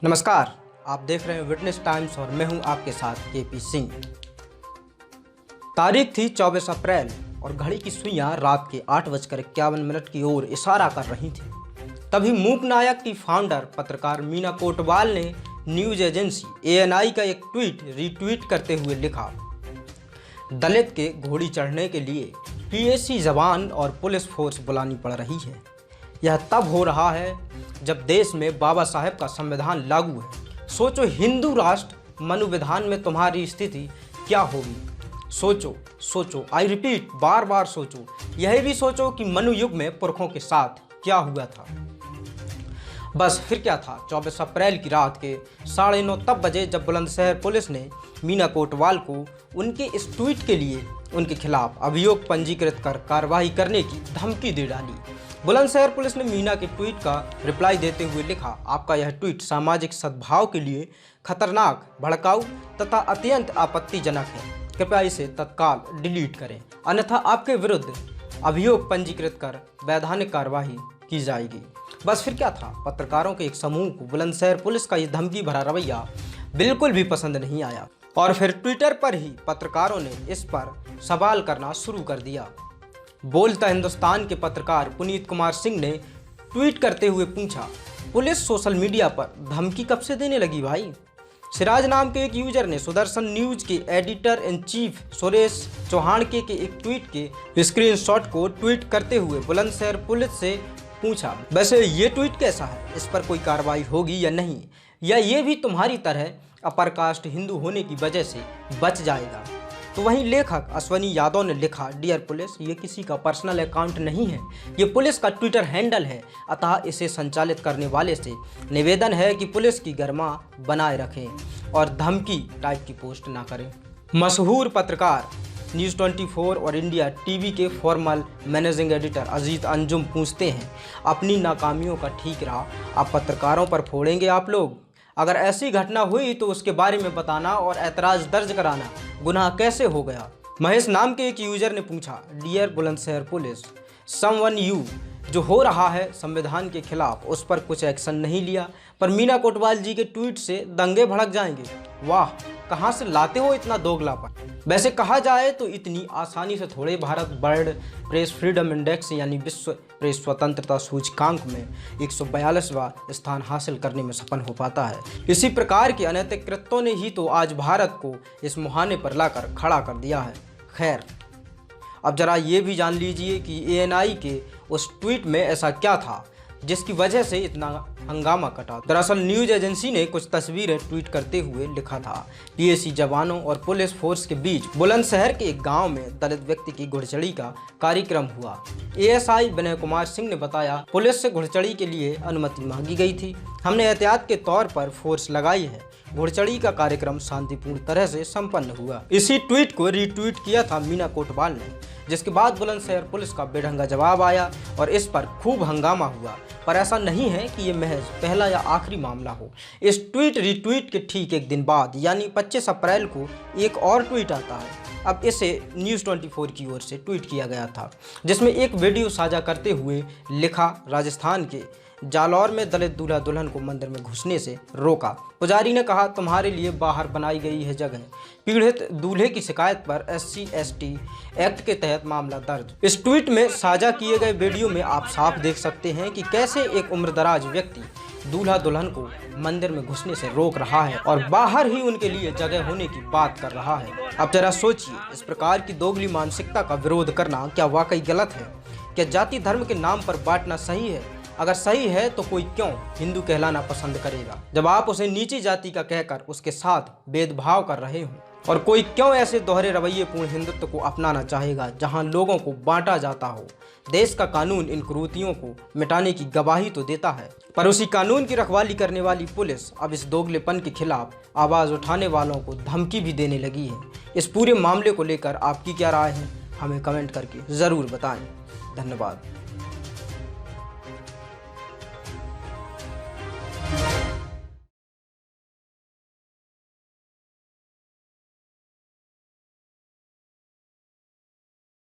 नमस्कार, आप देख रहे हैं विटनेस टाइम्स और मैं हूं आपके साथ केपी सिंह। तारीख थी 24 अप्रैल और घड़ी की सुइयां रात के 8:51 की ओर इशारा कर रही थी। तभी मूक नायक की फाउंडर पत्रकार मीना कोटवाल ने न्यूज एजेंसी ANI का एक ट्वीट रीट्वीट करते हुए लिखा, दलित के घोड़ी चढ़ने के लिए PAC जवान और पुलिस फोर्स बुलानी पड़ रही है। यह तब हो रहा है जब देश में बाबा साहेब का संविधान लागू है। सोचो हिंदू राष्ट्र मनुविधान में तुम्हारी स्थिति क्या होगी। सोचो, आई रिपीट, बार बार सोचो। यह भी सोचो कि मनु युग में पुरखों के साथ क्या हुआ था। बस फिर क्या था। 24 अप्रैल की रात के 9:30 तब बजे जब बुलंदशहर पुलिस ने मीना कोटवाल को उनके इस ट्वीट के लिए उनके खिलाफ अभियोग पंजीकृत कर कार्रवाई करने की धमकी दे डाली। बुलंदशहर पुलिस ने मीना के ट्वीट का रिप्लाई देते हुए लिखा, आपका यह ट्वीट सामाजिक सद्भाव के लिए खतरनाक, भड़काऊ तथा अत्यंत आपत्तिजनक है। कृपया इसे तत्काल डिलीट करें, अन्यथा आपके विरुद्ध अभियोग पंजीकृत कर वैधानिक कार्रवाई की जाएगी। बस फिर क्या था। पत्रकारों के एक समूह को बुलंदशहर पुलिस का ये धमकी भरा रवैया बिल्कुल भी पसंद नहीं आया और फिर ट्विटर पर ही पत्रकारों ने इस पर सवाल करना शुरू कर दिया। बोलता हिंदुस्तान के पत्रकार पुनीत कुमार सिंह ने ट्वीट करते हुए पूछा, पुलिस सोशल मीडिया पर धमकी कब से देने लगी भाई। सिराज नाम के एक यूजर ने सुदर्शन न्यूज के editor in chief Suresh Chauhan के एक ट्वीट के स्क्रीनशॉट को ट्वीट करते हुए बुलंदशहर पुलिस से पूछा, वैसे ये ट्वीट कैसा है, इस पर कोई कार्रवाई होगी या नहीं, या ये भी तुम्हारी तरह अपर कास्ट हिंदू होने की वजह से बच जाएगा। तो वहीं लेखक अश्वनी यादव ने लिखा, डियर पुलिस, ये किसी का पर्सनल अकाउंट नहीं है, ये पुलिस का ट्विटर हैंडल है, अतः इसे संचालित करने वाले से निवेदन है कि पुलिस की गरिमा बनाए रखें और धमकी टाइप की पोस्ट ना करें। मशहूर पत्रकार न्यूज़ 24 और इंडिया TV के formal managing editor Ajit Anjum पूछते हैं, अपनी नाकामियों का ठीकरा आप पत्रकारों पर फोड़ेंगे आप लोग। अगर ऐसी घटना हुई तो उसके बारे में बताना और ऐतराज़ दर्ज कराना गुनाह कैसे हो गया। महेश नाम के एक यूजर ने पूछा, dear Bulandshahr police, someone you, जो हो रहा है संविधान के खिलाफ उस पर कुछ एक्शन नहीं लिया, पर मीना कोटवाल जी के ट्वीट से दंगे भड़क जाएंगे। वाह, कहाँ से लाते हो इतना दोगलापन। वैसे कहा जाए तो इतनी आसानी से थोड़े Bharat world press freedom index यानी विश्व प्रेस स्वतंत्रता सूचकांक में 142वां स्थान हासिल करने में सफल हो पाता है। इसी प्रकार के अनैतिक कृत्यों ने ही तो आज भारत को इस मुहाने पर लाकर खड़ा कर दिया है। खैर, अब जरा ये भी जान लीजिए कि ANI के उस ट्वीट में ऐसा क्या था जिसकी वजह से इतना हंगामा कटा। दरअसल न्यूज एजेंसी ने कुछ तस्वीरें ट्वीट करते हुए लिखा था, PAC जवानों और पुलिस फोर्स के बीच बुलंदशहर के एक गांव में दलित व्यक्ति की घुड़चढ़ी का कार्यक्रम हुआ। ASI विनय कुमार सिंह ने बताया, पुलिस से घुड़चढ़ी के लिए अनुमति मांगी गई थी, हमने एहतियात के तौर पर फोर्स लगाई है। घुड़चढ़ी का कार्यक्रम शांतिपूर्ण तरह से संपन्न हुआ। इसी ट्वीट को रीट्वीट किया था मीना कोटवाल ने, जिसके बाद बुलंदशहर पुलिस का बेढंगा जवाब आया और इस पर खूब हंगामा हुआ। पर ऐसा नहीं है कि ये महज पहला या आखिरी मामला हो। इस ट्वीट रीट्वीट के ठीक एक दिन बाद यानी 25 अप्रैल को एक और ट्वीट आता है। अब इसे न्यूज़ 24 की ओर से ट्वीट किया गया था, जिसमें एक वीडियो साझा करते हुए लिखा, राजस्थान के जालौर में दलित दूल्हा दुल्हन को मंदिर में घुसने से रोका। पुजारी ने कहा, तुम्हारे लिए बाहर बनाई गई है जगह। पीड़ित दूल्हे की शिकायत पर SC/ST एक्ट के तहत मामला दर्ज। इस ट्वीट में साझा किए गए वीडियो में आप साफ देख सकते हैं कि कैसे एक उम्रदराज व्यक्ति दूल्हा दुल्हन को मंदिर में घुसने से रोक रहा है और बाहर ही उनके लिए जगह होने की बात कर रहा है। अब जरा सोचिए, इस प्रकार की दोगली मानसिकता का विरोध करना क्या वाकई गलत है? क्या जाति धर्म के नाम पर बांटना सही है? अगर सही है तो कोई क्यों हिंदू कहलाना पसंद करेगा, जब आप उसे नीची जाति का कहकर उसके साथ भेदभाव कर रहे हो? और कोई क्यों ऐसे दोहरे रवैये पूर्ण हिंदुत्व को अपनाना चाहेगा जहां लोगों को बांटा जाता हो? देश का कानून इन कुरीतियों को मिटाने की गवाही तो देता है, पर उसी कानून की रखवाली करने वाली पुलिस अब इस दोगलेपन के खिलाफ आवाज़ उठाने वालों को धमकी भी देने लगी है। इस पूरे मामले को लेकर आपकी क्या राय है, हमें कमेंट करके ज़रूर बताएं। धन्यवाद।